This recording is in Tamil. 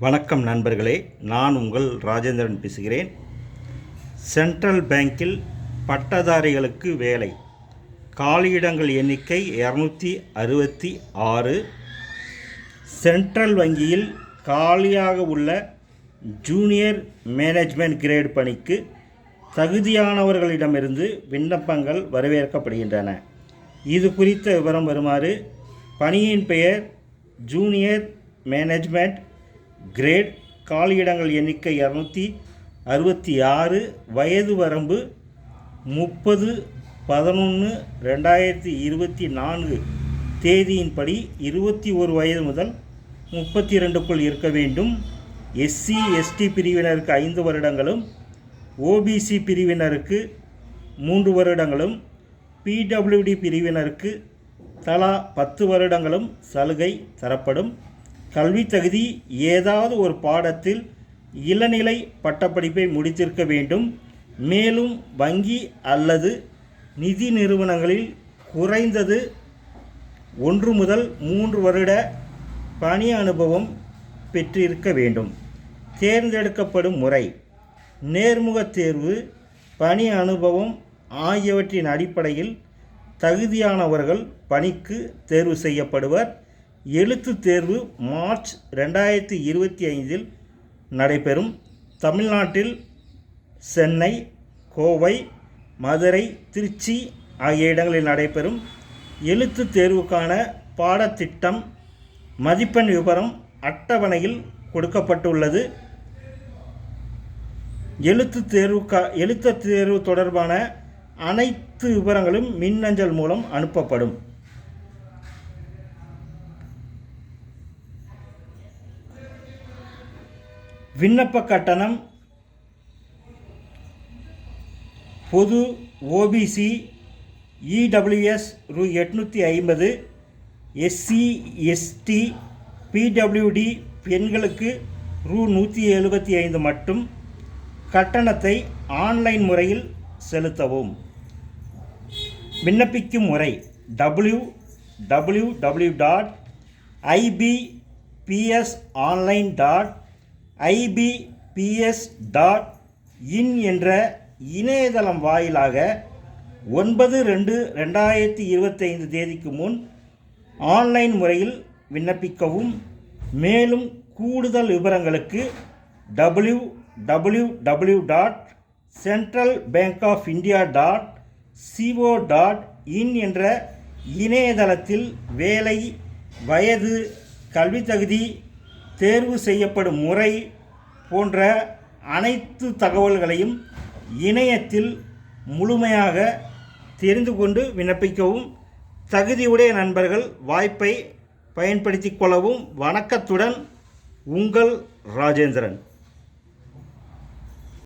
வணக்கம் நண்பர்களே, நான் உங்கள் ராஜேந்திரன் பேசுகிறேன். சென்ட்ரல் பேங்கில் பட்டதாரிகளுக்கு வேலை. காலியிடங்கள் எண்ணிக்கை 266. சென்ட்ரல் வங்கியில் காலியாக உள்ள ஜூனியர் மேனேஜ்மெண்ட் கிரேட் பணிக்கு தகுதியானவர்களிடமிருந்து விண்ணப்பங்கள் வரவேற்கப்படுகின்றன. இது குறித்த விவரம் வருமாறு: பணியின் பெயர் ஜூனியர் மேனேஜ்மெண்ட் கிரேட், காலியிடங்கள் எண்ணிக்கை 266, வயது வரம்பு 30/11/2024 தேதியின்படி 21 வயது முதல் 32க்குள் இருக்க வேண்டும். SC/ST பிரிவினருக்கு 5 வருடங்களும், OBC பிரிவினருக்கு 3 வருடங்களும், PWD பிரிவினருக்கு தலா 10 வருடங்களும் சலுகை தரப்படும். கல்வி தகுதி: ஏதாவது ஒரு பாடத்தில் இளநிலை பட்டப்படிப்பை முடித்திருக்க வேண்டும். மேலும் வங்கி அல்லது நிதி நிறுவனங்களில் குறைந்தது 1 முதல் 3 வருட பணி அனுபவம் பெற்றிருக்க வேண்டும். தேர்ந்தெடுக்கப்படும் முறை: நேர்முகத் தேர்வு, பணி அனுபவம் ஆகியவற்றின் அடிப்படையில் தகுதியானவர்கள் பணிக்கு தேர்வு செய்யப்படுவர். எழுத்துத் தேர்வு மார்ச் 2025 நடைபெறும். தமிழ்நாட்டில் சென்னை, கோவை, மதுரை, திருச்சி ஆகிய இடங்களில் நடைபெறும். எழுத்துத் தேர்வுக்கான பாடத்திட்டம், மதிப்பெண் விவரம் அட்டவணையில் கொடுக்கப்பட்டுள்ளது. எழுத்துத் தேர்வு தொடர்பான அனைத்து விவரங்களும் மின்னஞ்சல் மூலம் அனுப்பப்படும். விண்ணப்ப கட்டணம்: பொது OBC EWS ரூ. 850, SC/ST PWD பெண்களுக்கு ரூ. 175 மட்டும். கட்டணத்தை ஆன்லைன் முறையில் செலுத்தவும். விண்ணப்பிக்கும் முறை: www.ibpsonline.ibps.in என்ற இணையதளம் வாயிலாக 9/2/2025 தேதிக்கு முன் ஆன்லைன் முறையில் விண்ணப்பிக்கவும். மேலும் கூடுதல் விவரங்களுக்கு www.centralbankofindia.co.in என்ற இணையதளத்தில் வேலை, வயது, கல்வி தகுதி, தேர்வு செய்யப்படும் முறை போன்ற அனைத்து தகவல்களையும் இணையத்தில் முழுமையாக தெரிந்து கொண்டு விண்ணப்பிக்கவும். தகுதியுடைய நண்பர்கள் வாய்ப்பை பயன்படுத்திக் கொள்ளவும். வணக்கத்துடன், உங்கள் ராஜேந்திரன்.